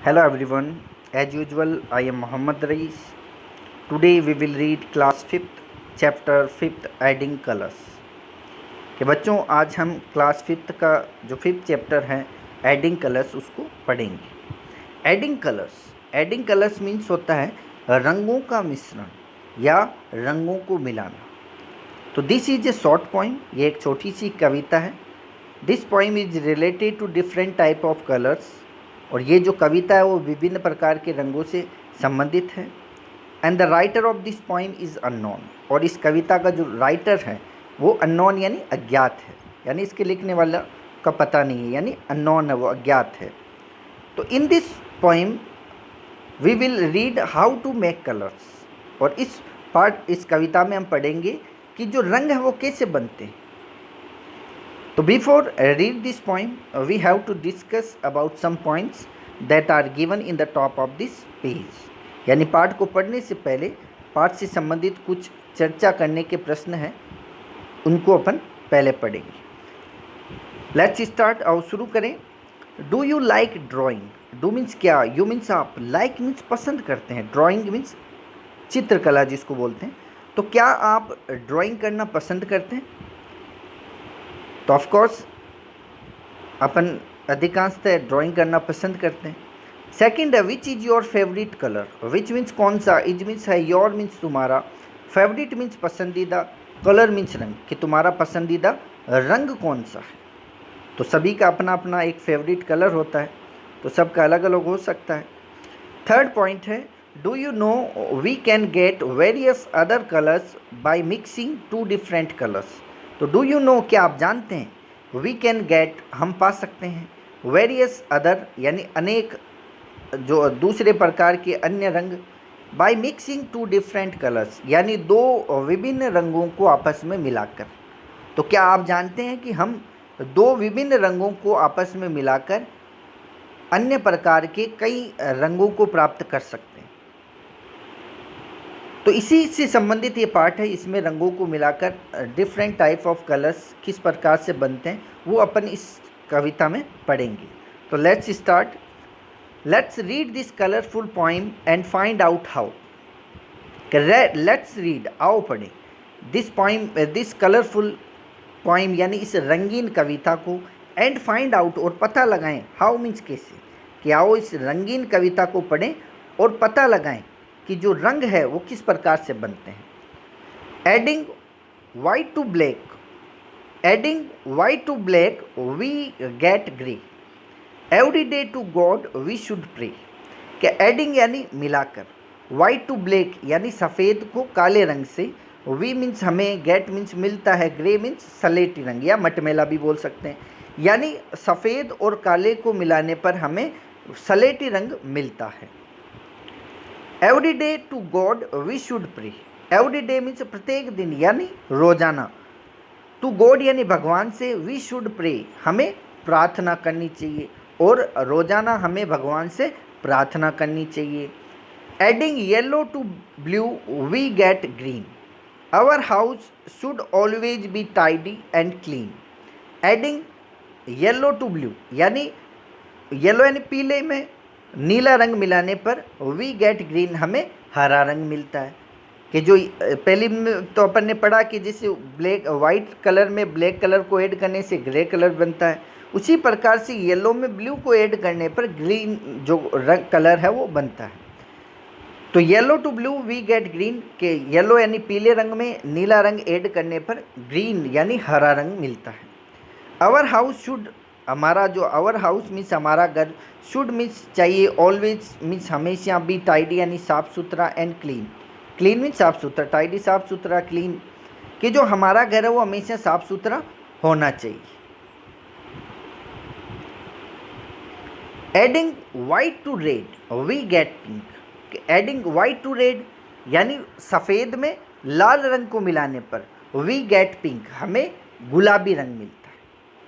Hello everyone, as usual I am Mohammad Rais. Today we will read class 5th chapter 5th adding colors. कि बच्चों आज हम class 5th का जो 5th chapter है adding colours उसको पढ़ेंगे। एडिंग कलर्स मीन्स होता है रंगों का मिश्रण या रंगों को मिलाना। तो this is a short poem, ये एक छोटी सी कविता है। This poem is related to different type of colours, और ये जो कविता है वो विभिन्न प्रकार के रंगों से संबंधित है। And the writer of this poem is unknown, और इस कविता का जो राइटर है वो अननोन यानी अज्ञात है, यानी इसके लिखने वाला का पता नहीं है, यानी अननोन है, वो अज्ञात है। तो in this poem we will read how to make colours, और इस कविता में हम पढ़ेंगे कि जो रंग है वो कैसे बनते हैं। तो before read this poem, we have to discuss about some points that are given in the top of this page. यानी पाठ को पढ़ने से पहले पाठ से संबंधित कुछ चर्चा करने के प्रश्न हैं, उनको अपन पहले पढ़ेंगे। लेट्स स्टार्ट, आओ शुरू करें। Do you like drawing? Do means क्या, यू मीन्स आप, लाइक मीन्स पसंद करते हैं, ड्राइंग मीन्स चित्रकला जिसको बोलते हैं। तो क्या आप ड्राइंग करना पसंद करते हैं? तो ऑफ कोर्स अपन अधिकांशतः ड्राइंग करना पसंद करते हैं। सेकंड है which is your favourite colour? Which means कौन सा, इज मीन्स है, योर मीन्स तुम्हारा, फेवरेट मीन्स पसंदीदा, कलर मीन्स रंग, कि तुम्हारा पसंदीदा रंग कौन सा है। तो सभी का अपना अपना एक फेवरेट कलर होता है, तो सबका अलग अलग हो सकता है। थर्ड पॉइंट है do you know we can get various other colours by mixing two different colours? तो डू यू नो, क्या आप जानते हैं, वी कैन गेट हम पा सकते हैं, वेरियस अदर यानी अनेक जो दूसरे प्रकार के अन्य रंग, bye mixing two different colours यानी दो विभिन्न रंगों को आपस में मिलाकर। तो क्या आप जानते हैं कि हम दो विभिन्न रंगों को आपस में मिलाकर अन्य प्रकार के कई रंगों को प्राप्त कर सकते हैं। तो इसी से संबंधित ये पार्ट है, इसमें रंगों को मिलाकर डिफरेंट टाइप ऑफ कलर्स किस प्रकार से बनते हैं वो अपन इस कविता में पढ़ेंगे। तो let's start, let's read this colourful poem and find out how. Let's read, आओ पढ़ें, this poem, this colourful poem यानी इस रंगीन कविता को, एंड फाइंड आउट और पता लगाएं, हाउ मीन्स कैसे, कि आओ इस रंगीन कविता को पढ़ें और पता लगाएं कि जो रंग है वो किस प्रकार से बनते हैं। Adding white to black, adding white to black we get grey, every day to God we should pray. कि एडिंग यानी मिलाकर, वाइट टू ब्लैक यानी सफ़ेद को काले रंग से, वी मीन्स हमें, गेट मीन्स मिलता है, ग्रे मीन्स सलेटी रंग या मटमैला भी बोल सकते हैं, यानी सफ़ेद और काले को मिलाने पर हमें सलेटी रंग मिलता है। Every day to God we should pray, every day means प्रत्येक दिन यानी रोजाना, टू गॉड यानी भगवान से, वी शुड प्रे हमें प्रार्थना करनी चाहिए, और रोजाना हमें भगवान से प्रार्थना करनी चाहिए। Adding yellow to blue we get green, our house should always be tidy and clean. Adding yellow to blue यानी येलो यानी पीले में नीला रंग मिलाने पर वी गेट ग्रीन हमें हरा रंग मिलता है। कि जो पहली में तो अपन ने पढ़ा कि जैसे ब्लैक वाइट कलर में ब्लैक कलर को ऐड करने से ग्रे कलर बनता है, उसी प्रकार से येलो में ब्लू को ऐड करने पर ग्रीन जो रंग कलर है वो बनता है। तो yellow to blue we get green, के येलो यानी पीले रंग में नीला रंग ऐड करने पर ग्रीन यानी हरा रंग मिलता है। आवर हाउस शुड, हमारा जो आवर हाउस मीन्स हमारा घर, शुड मीन्स चाहिए, ऑलवेज मीन्स हमेशा, बी टाइडी यानी साफ़ सुथरा, एंड क्लीन, क्लीन मीन्स साफ़ सुथरा, टाइडी साफ़ सुथरा, क्लीन, कि जो हमारा घर है वो हमेशा साफ़ सुथरा होना चाहिए। Adding white to red we get pink, adding white to red यानी सफ़ेद में लाल रंग को मिलाने पर वी गेट पिंक हमें गुलाबी रंग मिलता है।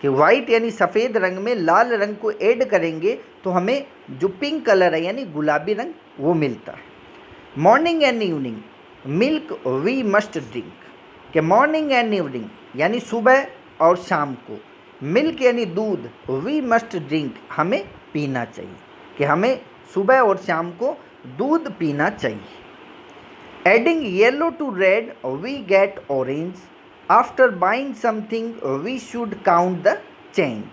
कि वाइट यानी सफ़ेद रंग में लाल रंग को ऐड करेंगे तो हमें जो पिंक कलर है यानी गुलाबी रंग वो मिलता है। Morning and evening milk we must drink, कि मॉर्निंग एंड इवनिंग यानी सुबह और शाम को, मिल्क यानी दूध, वी मस्ट ड्रिंक हमें पीना चाहिए, कि हमें सुबह और शाम को दूध पीना चाहिए। Adding yellow to red we get orange. After buying something we should count the change.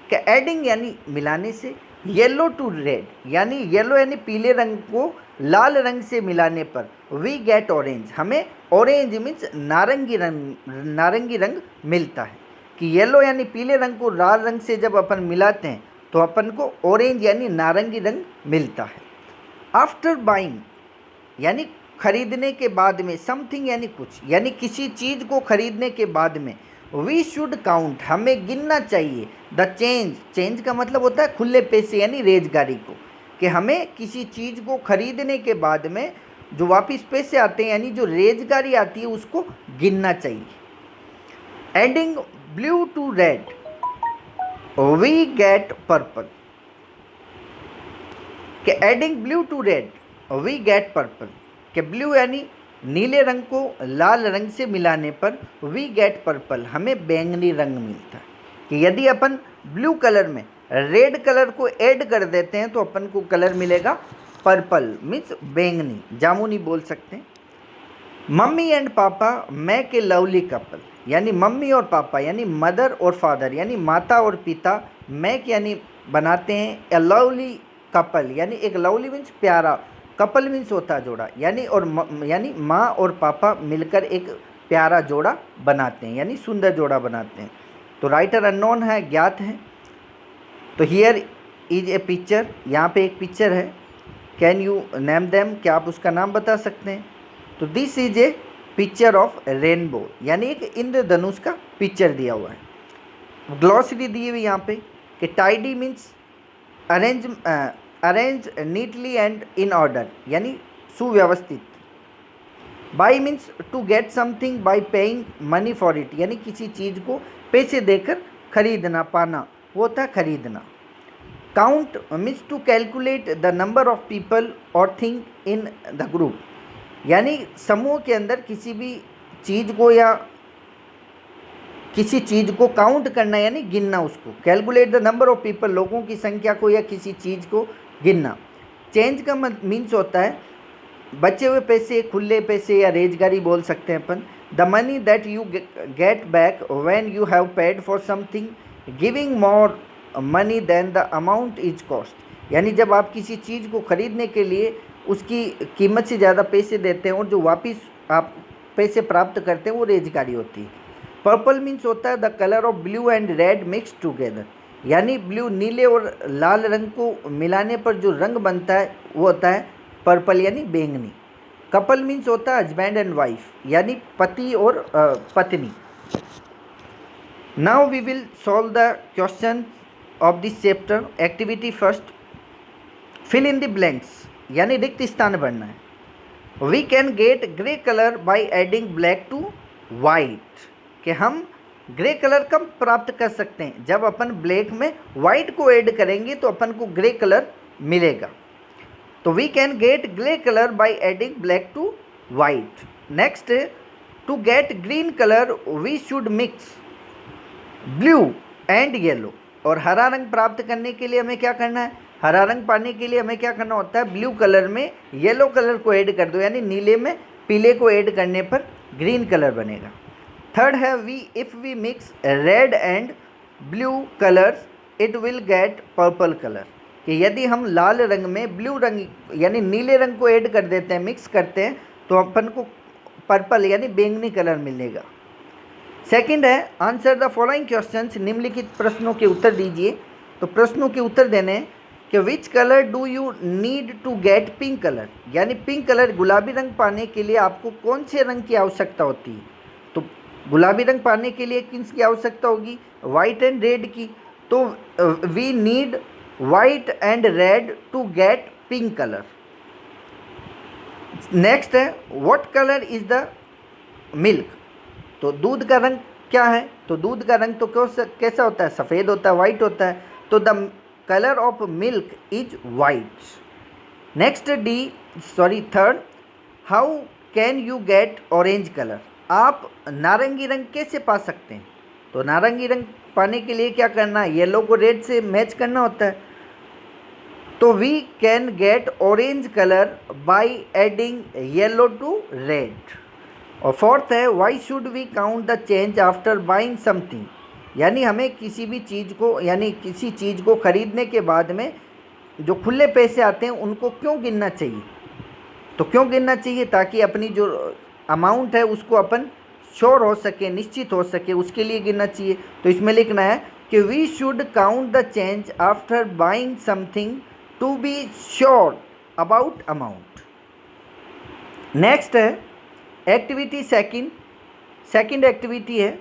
कि एडिंग यानी मिलाने से, येलो टू रेड यानी येलो यानी पीले रंग को लाल रंग से मिलाने पर वी गेट ऑरेंज, हमें ऑरेंज मीन्स नारंगी रंग मिलता है। कि येलो यानी पीले रंग को लाल रंग से जब अपन मिलाते हैं तो अपन को ऑरेंज यानी नारंगी रंग मिलता है। आफ्टर बाइंग यानी खरीदने के बाद में, समथिंग यानी कुछ, यानी किसी चीज़ को खरीदने के बाद में, वी शुड काउंट हमें गिनना चाहिए, द चेंज, चेंज का मतलब होता है खुले पैसे यानी रेजगारी को, कि हमें किसी चीज़ को खरीदने के बाद में जो वापस पैसे आते हैं यानी जो रेजगारी आती है उसको गिनना चाहिए। Adding blue to red we get purple. कि adding blue to red we get purple, कि ब्लू यानी नीले रंग को लाल रंग से मिलाने पर वी गेट पर्पल, हमें बैंगनी रंग मिलता है। कि यदि अपन ब्लू कलर में रेड कलर को ऐड कर देते हैं तो अपन को कलर मिलेगा पर्पल मीन्स बैंगनी, जामुनी बोल सकते हैं। मम्मी एंड पापा मेक ए लवली कपल, यानी मम्मी और पापा यानी मदर और फादर यानी माता और पिता, मेक यानी बनाते हैं, ए लवली कपल यानी एक लवली मीन्स प्यारा, कपल मीन्स होता है जोड़ा, यानी यानी माँ और पापा मिलकर एक प्यारा जोड़ा बनाते हैं यानी सुंदर जोड़ा बनाते हैं। तो राइटर अननोन है, ज्ञात है। तो हियर इज ए पिक्चर, यहाँ पे एक पिक्चर है। कैन यू नेम देम, क्या आप उसका नाम बता सकते हैं? तो this is A picture of rainbow, यानी एक इंद्रधनुष का पिक्चर दिया हुआ है। ग्लॉसरी दी हुई यहाँ पे कि tidy means arrange neatly and in order, यानी सुव्यवस्थित। Buy means to get something by paying money for it, यानी किसी चीज़ को पैसे देकर खरीदना, पाना, वो होता है खरीदना। Count means to calculate the number of people और थिंग इन द ग्रुप, यानी समूह के अंदर किसी भी चीज़ को या किसी चीज़ को काउंट करना यानी गिनना उसको। Calculate the number of people, लोगों की संख्या को या किसी चीज़ को गिनना। चेंज का मीन्स होता है बचे हुए पैसे, खुले पैसे या रेजगारी बोल सकते हैं अपन। The money that you get back when you have paid for something, giving more money than the amount is cost, यानी जब आप किसी चीज़ को खरीदने के लिए उसकी कीमत से ज़्यादा पैसे देते हैं और जो वापस आप पैसे प्राप्त करते हैं वो रेजगारी होती है। पर्पल मीन्स होता है the colour of blue and red mix together, यानी ब्लू नीले और लाल रंग को मिलाने पर जो रंग बनता है वो होता है पर्पल यानी बैंगनी। कपल मीन्स होता है हस्बैंड एंड वाइफ, यानी पति और पत्नी। Now we will solve the question of this chapter. Activity first, fill in the blanks, यानी रिक्त स्थान भरना है। We can get grey colour by adding black to white, कि हम ग्रे कलर कब प्राप्त कर सकते हैं? जब अपन ब्लैक में वाइट को ऐड करेंगे तो अपन को ग्रे कलर मिलेगा। तो we can get grey colour by adding black to white. Next, to get green colour we should mix blue and yellow, और हरा रंग प्राप्त करने के लिए हमें क्या करना है? हरा रंग पाने के लिए हमें क्या करना होता है? ब्लू कलर में येलो कलर को ऐड कर दो, यानी नीले में पीले को ऐड करने पर ग्रीन कलर बनेगा। थर्ड है if we mix red and blue colours it will get purple colour, कि यदि हम लाल रंग में ब्लू रंग यानी नीले रंग को ऐड कर देते हैं, मिक्स करते हैं, तो अपन को पर्पल यानी बैंगनी कलर मिलेगा। सेकंड है आंसर द फॉलोइंग क्वेश्चंस, निम्नलिखित प्रश्नों के उत्तर दीजिए। तो प्रश्नों के उत्तर देने हैं कि which colour do you need to get pink colour, यानी पिंक कलर गुलाबी रंग पाने के लिए आपको कौन से रंग की आवश्यकता होती है? तो गुलाबी रंग पाने के लिए किस की आवश्यकता होगी? वाइट एंड रेड की। तो we need white and red to get pink colour. Next है what colour is the milk, तो दूध का रंग क्या है? तो दूध का रंग तो कैसा होता है? सफ़ेद होता है, वाइट होता है। तो the colour of milk is white. Next third, how can you get orange colour, आप नारंगी रंग कैसे पा सकते हैं? तो नारंगी रंग पाने के लिए क्या करना है? येलो को रेड से मैच करना होता है। तो we can get orange colour by adding yellow to red. और फोर्थ है why should we count the change after buying something, यानी हमें किसी भी चीज़ को यानी किसी चीज़ को खरीदने के बाद में जो खुले पैसे आते हैं उनको क्यों गिनना चाहिए। तो क्यों गिनना चाहिए, ताकि अपनी जो अमाउंट है उसको अपन श्योर हो सके, निश्चित हो सके, उसके लिए गिनना चाहिए। तो इसमें लिखना है कि we should count the change after buying something to be sure about amount. Next है एक्टिविटी सेकंड एक्टिविटी है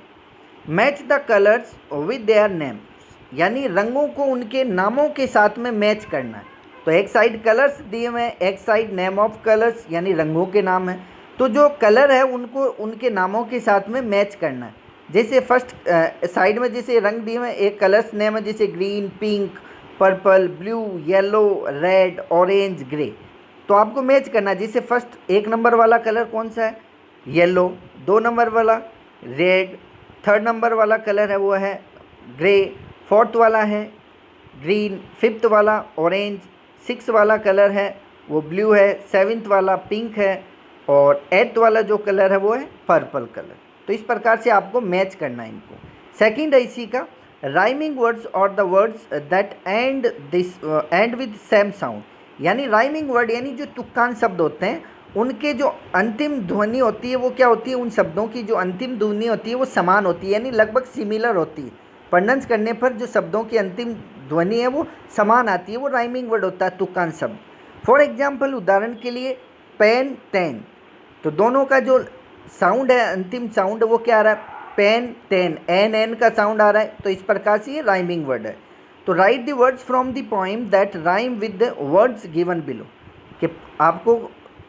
match the colours with their names, यानी रंगों को उनके नामों के साथ में मैच करना है। तो एक साइड कलर्स दिए हुए हैं, एक साइड नेम ऑफ कलर्स यानी रंगों के नाम है। तो जो कलर है उनको उनके नामों के साथ में मैच करना है। जैसे फर्स्ट साइड में जैसे रंग दिए हुए हैं, एक कलर्स नेम है जैसे green, pink, purple, blue, yellow, red, orange, grey. तो आपको मैच करना है। जैसे फर्स्ट 1 नंबर वाला कलर कौन सा है, येलो, 2 नंबर वाला रेड, 3rd नंबर वाला कलर है वो है ग्रे, 4th वाला है ग्रीन, 5th वाला ऑरेंज, 6th वाला कलर है वो ब्लू है, 7th वाला पिंक है और 8th वाला जो कलर है वो है पर्पल कलर। तो इस प्रकार से आपको मैच करना है इनको। सेकंड है इसी का राइमिंग वर्ड्स और the words that and with same sound, यानी राइमिंग वर्ड यानी जो तुक्कान शब्द होते हैं उनके जो अंतिम ध्वनि होती है वो क्या होती है, उन शब्दों की जो अंतिम ध्वनि होती है वो समान होती है, यानी लगभग सिमिलर होती है। प्रोनाउंस करने पर जो शब्दों की अंतिम ध्वनि है वो समान आती है, वो राइमिंग वर्ड होता है, तुक्कान शब्द। फॉर एग्जाम्पल उदाहरण के लिए पेन, टेन, तो दोनों का जो साउंड है, अंतिम साउंड वो क्या आ रहा है, पेन, टेन, एन एन का साउंड आ रहा है। तो इस प्रकार से ये राइमिंग वर्ड है। तो right the words from the poem that rhyme with the words given below, कि आपको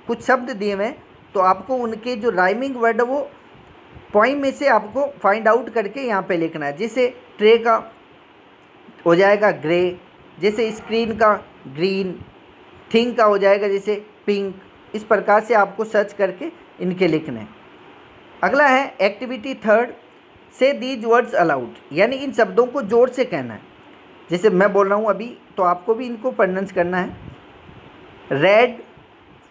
कुछ शब्द दिए हुए हैं तो आपको उनके जो राइमिंग वर्ड है वो पोइम में से आपको फाइंड आउट करके यहाँ पे लिखना है। जैसे ट्रे का हो जाएगा ग्रे, जैसे स्क्रीन का ग्रीन, थिंग का हो जाएगा जैसे पिंक। इस प्रकार से आपको सर्च करके इनके लिखने हैं। अगला है एक्टिविटी थर्ड, से दीज वर्ड्स अलाउड, यानी इन शब्दों को जोर से कहना है। जैसे मैं बोल रहा हूँ अभी तो आपको भी इनको प्रोनाउंस करना है। रेड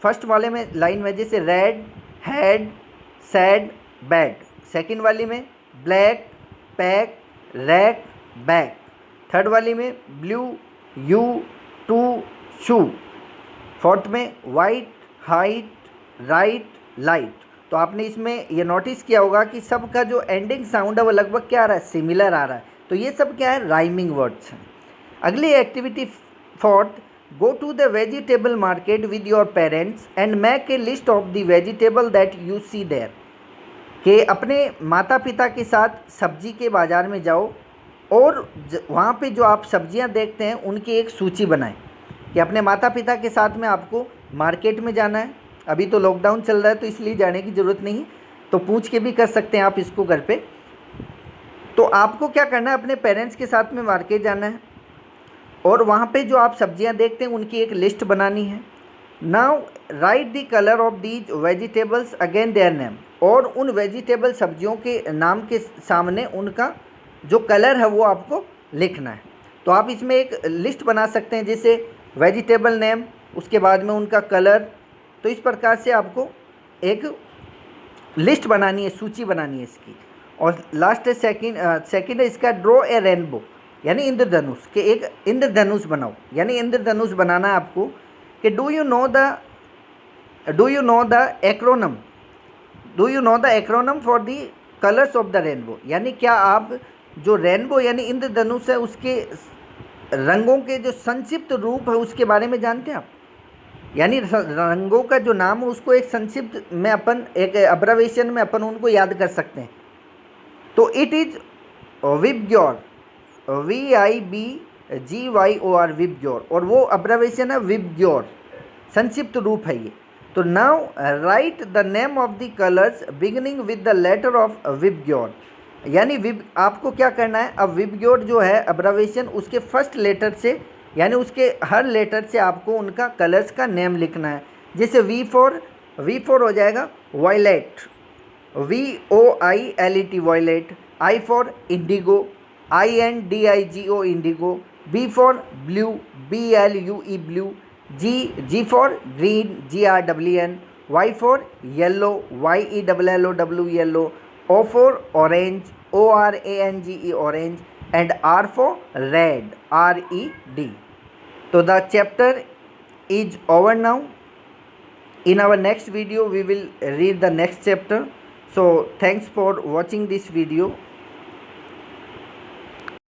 फर्स्ट वाले में लाइन में जैसे red, head, sad, bad. Second वाली में black, pack, rack, bag. Third वाली में blue, you, two, shoe. Fourth में वाइट, हाइट, राइट, लाइट। तो आपने इसमें ये नोटिस किया होगा कि सबका जो एंडिंग साउंड है वो लगभग क्या आ रहा है, सिमिलर आ रहा है। तो ये सब क्या है, राइमिंग वर्ड्स हैं। अगली activity fourth, go to the vegetable market with your parents and make a list of the vegetable that you see there, कि अपने माता पिता के साथ सब्जी के बाज़ार में जाओ और वहाँ पे जो आप सब्जियाँ देखते हैं उनकी एक सूची बनाएं। कि अपने माता पिता के साथ में आपको मार्केट में जाना है। अभी तो लॉकडाउन चल रहा है तो इसलिए जाने की ज़रूरत नहीं है, तो पूछ के भी कर सकते हैं आप इसको घर पे। तो आपको क्या करना है, अपने पेरेंट्स के साथ में मार्केट जाना है और वहाँ पे जो आप सब्जियाँ देखते हैं उनकी एक लिस्ट बनानी है। Now write the colour of these vegetables again their name, और उन वेजिटेबल सब्जियों के नाम के सामने उनका जो कलर है वो आपको लिखना है। तो आप इसमें एक लिस्ट बना सकते हैं, जैसे वेजिटेबल नेम, उसके बाद में उनका कलर। तो इस प्रकार से आपको एक लिस्ट बनानी है, सूची बनानी है इसकी। और लास्ट है सेकंड है इसका ड्रॉ ए रेनबो, यानी इंद्रधनुष, के एक इंद्रधनुष बनाओ। यानी इंद्रधनुष बनाना है आपको कि do you know the acronym for the colours of the rainbow, यानी क्या आप जो रेनबो यानी इंद्रधनुष है उसके रंगों के जो संक्षिप्त रूप है उसके बारे में जानते हैं आप। यानी रंगों का जो नाम है उसको एक संक्षिप्त में अपन एक अब्रिविएशन में अपन उनको याद कर सकते हैं। तो it is VIBGYOR, VIBGYOR, VIBGYOR, और वो अब्रिविएशन है विबग्योर, संक्षिप्त रूप है ये। तो now write the name of the colours beginning with the letter of VIBGYOR, यानी आपको क्या करना है, अब विबग्योर जो है अब्रिविएशन उसके फर्स्ट लेटर से यानी उसके हर लेटर से आपको उनका कलर्स का नेम लिखना है। जैसे V फॉर हो जाएगा violet, VOILET violet. I for indigo, INDIGO indigo. B for blue, BLUE blue. G for green, GRWN. Y for yellow, YELLOW yellow. O for orange, ORANGE orange. And R for red, RED. So the chapter is over now. In our next video we will read the next chapter. So thanks for watching this video.